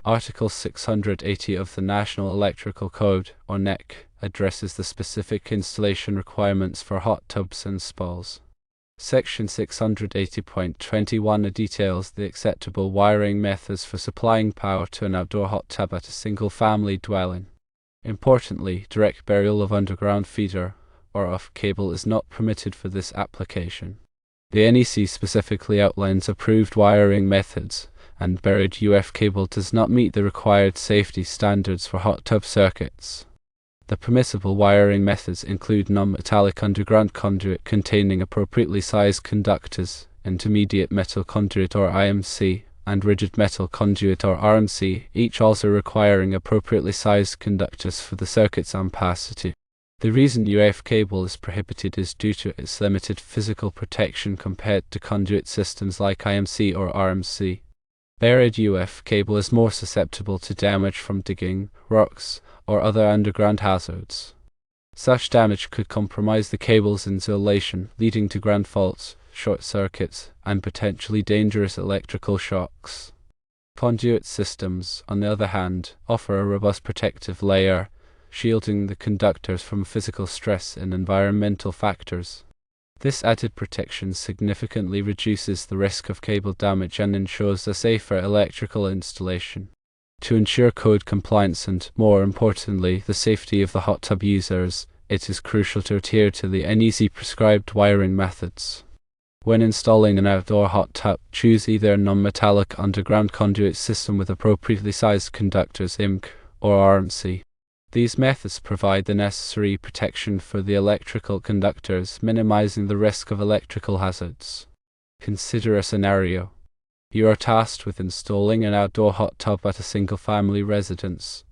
Article 680 of the National Electrical Code, or NEC, addresses the specific installation requirements for hot tubs and spas. Section 680.21 details the acceptable wiring methods for supplying power to an outdoor hot tub at a single-family dwelling. Importantly, direct burial of underground feeder or off cable is not permitted for this application. The NEC specifically outlines approved wiring methods, and buried UF cable does not meet the required safety standards for hot tub circuits. The permissible wiring methods include non-metallic underground conduit containing appropriately sized conductors, intermediate metal conduit or IMC, and rigid metal conduit or RMC, each also requiring appropriately sized conductors for the circuit's ampacity. The reason UF cable is prohibited is due to its limited physical protection compared to conduit systems like IMC or RMC. Buried UF cable is more susceptible to damage from digging, rocks, or other underground hazards. Such damage could compromise the cable's insulation, leading to ground faults, short circuits, and potentially dangerous electrical shocks. Conduit systems, on the other hand, offer a robust protective layer, shielding the conductors from physical stress and environmental factors. This added protection significantly reduces the risk of cable damage and ensures a safer electrical installation. To ensure code compliance and, more importantly, the safety of the hot tub users, it is crucial to adhere to the NEC prescribed wiring methods. When installing an outdoor hot tub, choose either a non-metallic underground conduit system with appropriately sized conductors IMC or RMC. These methods provide the necessary protection for the electrical conductors, minimizing the risk of electrical hazards. Consider a scenario. You are tasked with installing an outdoor hot tub at a single-family residence.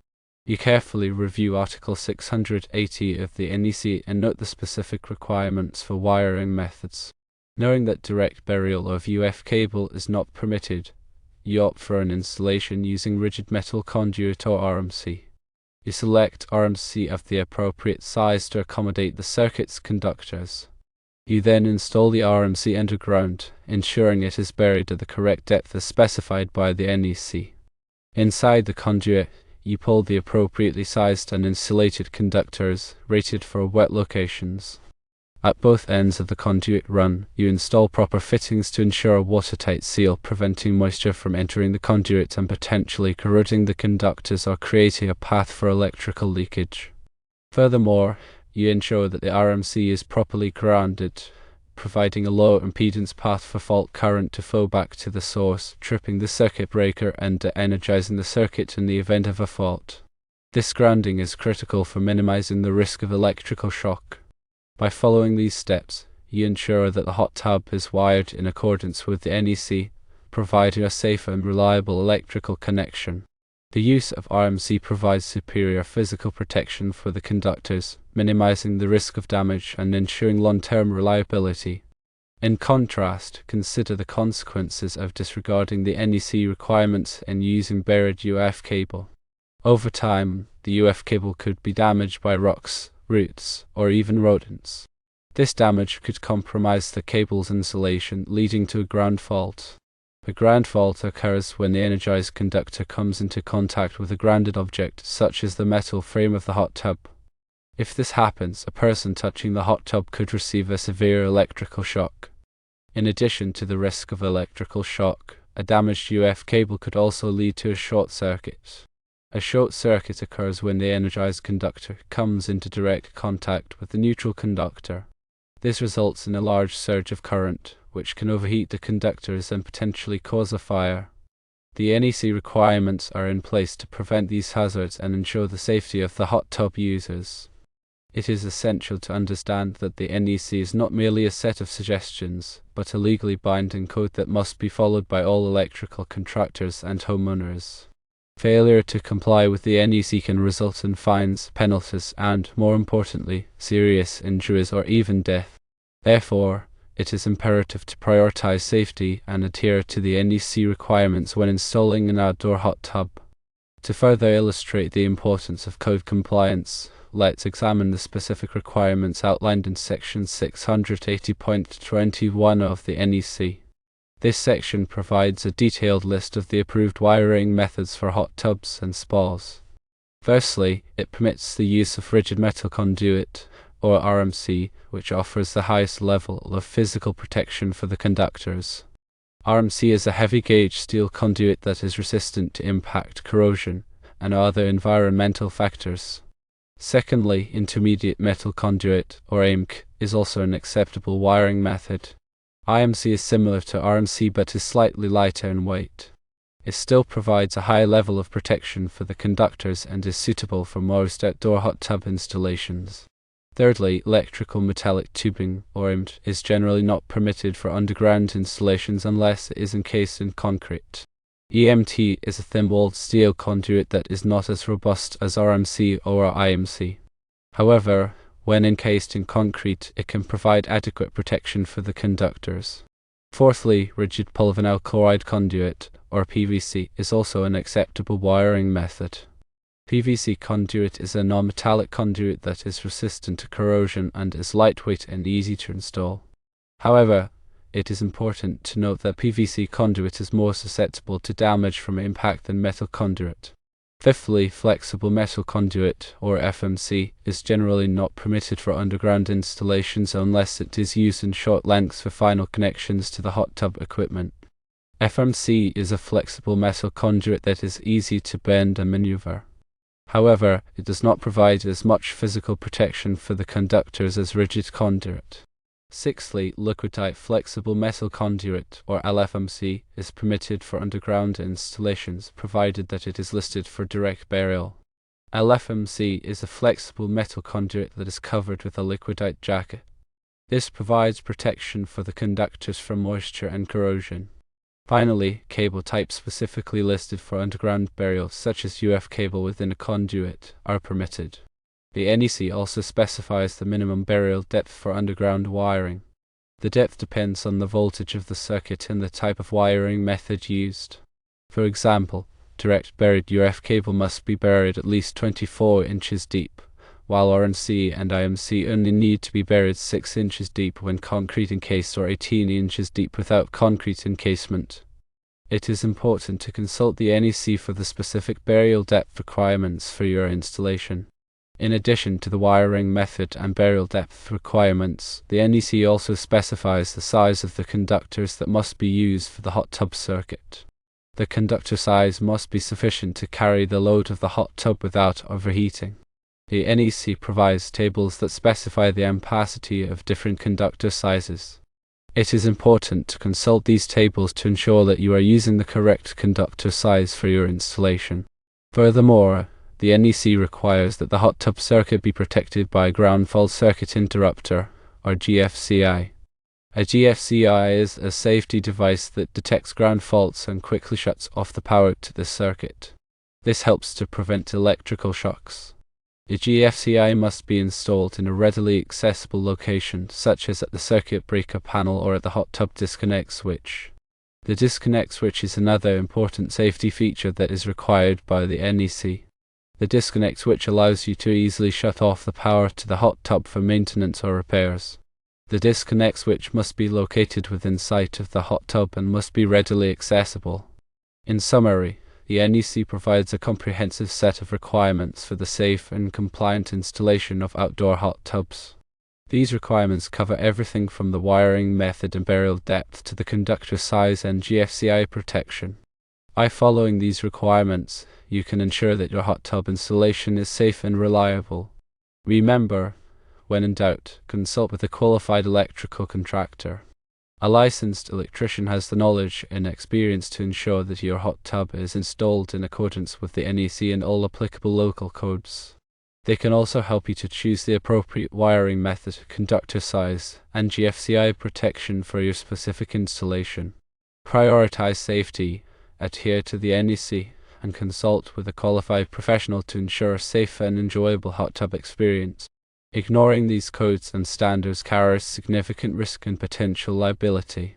You carefully review Article 680 of the NEC and note the specific requirements for wiring methods. Knowing that direct burial of UF cable is not permitted, you opt for an installation using rigid metal conduit or RMC. You select RMC of the appropriate size to accommodate the circuit's conductors. You then install the RMC underground, ensuring it is buried at the correct depth as specified by the NEC. Inside the conduit, you pull the appropriately sized and insulated conductors, rated for wet locations. At both ends of the conduit run, you install proper fittings to ensure a watertight seal, preventing moisture from entering the conduit and potentially corroding the conductors or creating a path for electrical leakage. Furthermore, you ensure that the RMC is properly grounded, providing a low impedance path for fault current to flow back to the source, tripping the circuit breaker and de-energizing the circuit in the event of a fault. This grounding is critical for minimizing the risk of electrical shock. By following these steps, you ensure that the hot tub is wired in accordance with the NEC, providing a safe and reliable electrical connection. The use of RMC provides superior physical protection for the conductors, minimizing the risk of damage and ensuring long-term reliability. In contrast, consider the consequences of disregarding the NEC requirements and using buried UF cable. Over time, the UF cable could be damaged by rocks, roots, or even rodents. This damage could compromise the cable's insulation, leading to a ground fault. A ground fault occurs when the energized conductor comes into contact with a grounded object, such as the metal frame of the hot tub. If this happens, a person touching the hot tub could receive a severe electrical shock. In addition to the risk of electrical shock, a damaged UF cable could also lead to a short circuit. A short circuit occurs when the energized conductor comes into direct contact with the neutral conductor. This results in a large surge of current, which can overheat the conductors and potentially cause a fire. The NEC requirements are in place to prevent these hazards and ensure the safety of the hot tub users. It is essential to understand that the NEC is not merely a set of suggestions, but a legally binding code that must be followed by all electrical contractors and homeowners. Failure to comply with the NEC can result in fines, penalties, and, more importantly, serious injuries or even death. Therefore, it is imperative to prioritize safety and adhere to the NEC requirements when installing an outdoor hot tub. To further illustrate the importance of code compliance, let's examine the specific requirements outlined in Section 680.21 of the NEC. This section provides a detailed list of the approved wiring methods for hot tubs and spas. Firstly, it permits the use of rigid metal conduit, or RMC, which offers the highest level of physical protection for the conductors. RMC is a heavy-gauge steel conduit that is resistant to impact, corrosion, and other environmental factors. Secondly, intermediate metal conduit, or IMC, is also an acceptable wiring method. IMC is similar to RMC but is slightly lighter in weight. It still provides a high level of protection for the conductors and is suitable for most outdoor hot tub installations. Thirdly, electrical metallic tubing, or EMT, is generally not permitted for underground installations unless it is encased in concrete. EMT is a thin-walled steel conduit that is not as robust as RMC or IMC. However, when encased in concrete, it can provide adequate protection for the conductors. Fourthly, rigid polyvinyl chloride conduit, or PVC, is also an acceptable wiring method. PVC conduit is a non-metallic conduit that is resistant to corrosion and is lightweight and easy to install. However, it is important to note that PVC conduit is more susceptible to damage from impact than metal conduit. Fifthly, flexible metal conduit, or FMC, is generally not permitted for underground installations unless it is used in short lengths for final connections to the hot tub equipment. FMC is a flexible metal conduit that is easy to bend and maneuver. However, it does not provide as much physical protection for the conductors as rigid conduit. Sixthly, liquidite flexible metal conduit, or LFMC, is permitted for underground installations, provided that it is listed for direct burial. LFMC is a flexible metal conduit that is covered with a liquidite jacket. This provides protection for the conductors from moisture and corrosion. Finally, cable types specifically listed for underground burial, such as UF cable within a conduit, are permitted. The NEC also specifies the minimum burial depth for underground wiring. The depth depends on the voltage of the circuit and the type of wiring method used. For example, direct buried UF cable must be buried at least 24 inches deep, while RMC and IMC only need to be buried 6 inches deep when concrete encased or 18 inches deep without concrete encasement. It is important to consult the NEC for the specific burial depth requirements for your installation. In addition to the wiring method and burial depth requirements, the NEC also specifies the size of the conductors that must be used for the hot tub circuit. The conductor size must be sufficient to carry the load of the hot tub without overheating. The NEC provides tables that specify the ampacity of different conductor sizes. It is important to consult these tables to ensure that you are using the correct conductor size for your installation. Furthermore, the NEC requires that the hot tub circuit be protected by a ground fault circuit interrupter, or GFCI. A GFCI is a safety device that detects ground faults and quickly shuts off the power to the circuit. This helps to prevent electrical shocks. The GFCI must be installed in a readily accessible location, such as at the circuit breaker panel or at the hot tub disconnect switch. The disconnect switch is another important safety feature that is required by the NEC. The disconnect switch allows you to easily shut off the power to the hot tub for maintenance or repairs. The disconnect switch must be located within sight of the hot tub and must be readily accessible. In summary, the NEC provides a comprehensive set of requirements for the safe and compliant installation of outdoor hot tubs. These requirements cover everything from the wiring method and burial depth to the conductor size and GFCI protection. By following these requirements, you can ensure that your hot tub installation is safe and reliable. Remember, when in doubt, consult with a qualified electrical contractor. A licensed electrician has the knowledge and experience to ensure that your hot tub is installed in accordance with the NEC and all applicable local codes. They can also help you to choose the appropriate wiring method, conductor size, and GFCI protection for your specific installation. Prioritize safety, adhere to the NEC, and consult with a qualified professional to ensure a safe and enjoyable hot tub experience. Ignoring these codes and standards carries significant risk and potential liability.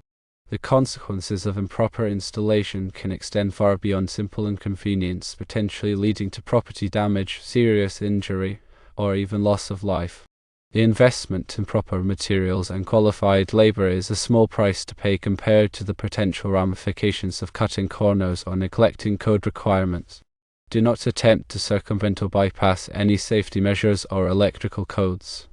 The consequences of improper installation can extend far beyond simple inconvenience, potentially leading to property damage, serious injury, or even loss of life. The investment in proper materials and qualified labor is a small price to pay compared to the potential ramifications of cutting corners or neglecting code requirements. Do not attempt to circumvent or bypass any safety measures or electrical codes.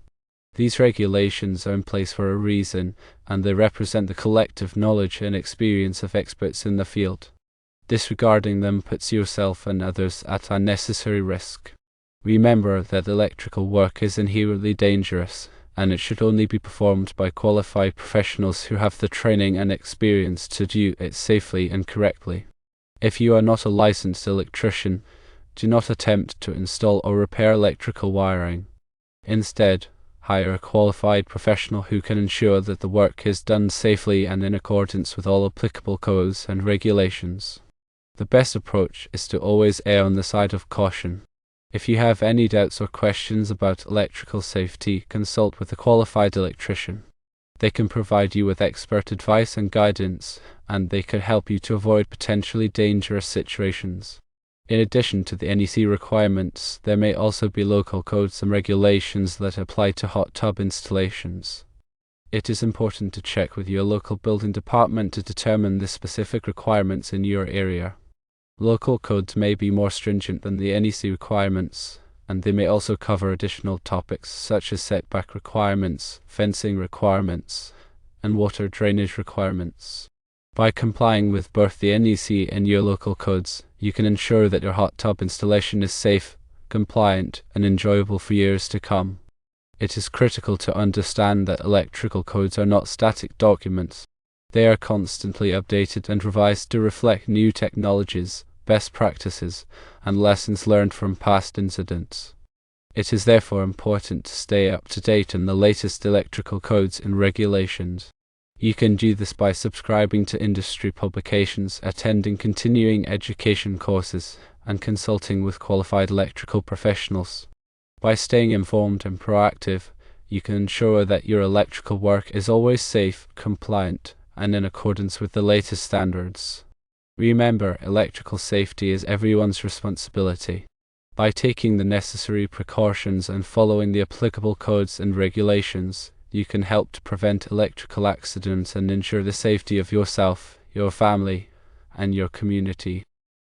These regulations are in place for a reason, and they represent the collective knowledge and experience of experts in the field. Disregarding them puts yourself and others at unnecessary risk. Remember that electrical work is inherently dangerous, and it should only be performed by qualified professionals who have the training and experience to do it safely and correctly. If you are not a licensed electrician, do not attempt to install or repair electrical wiring. Instead, hire a qualified professional who can ensure that the work is done safely and in accordance with all applicable codes and regulations. The best approach is to always err on the side of caution. If you have any doubts or questions about electrical safety, consult with a qualified electrician. They can provide you with expert advice and guidance, and they can help you to avoid potentially dangerous situations. In addition to the NEC requirements, there may also be local codes and regulations that apply to hot tub installations. It is important to check with your local building department to determine the specific requirements in your area. Local codes may be more stringent than the NEC requirements, and they may also cover additional topics such as setback requirements, fencing requirements, and water drainage requirements. By complying with both the NEC and your local codes, you can ensure that your hot tub installation is safe, compliant, and enjoyable for years to come. It is critical to understand that electrical codes are not static documents. They are constantly updated and revised to reflect new technologies, best practices, and lessons learned from past incidents. It is therefore important to stay up to date on the latest electrical codes and regulations. You can do this by subscribing to industry publications, attending continuing education courses, and consulting with qualified electrical professionals. By staying informed and proactive, you can ensure that your electrical work is always safe, compliant, and in accordance with the latest standards. Remember, electrical safety is everyone's responsibility. By taking the necessary precautions and following the applicable codes and regulations, you can help to prevent electrical accidents and ensure the safety of yourself, your family, and your community.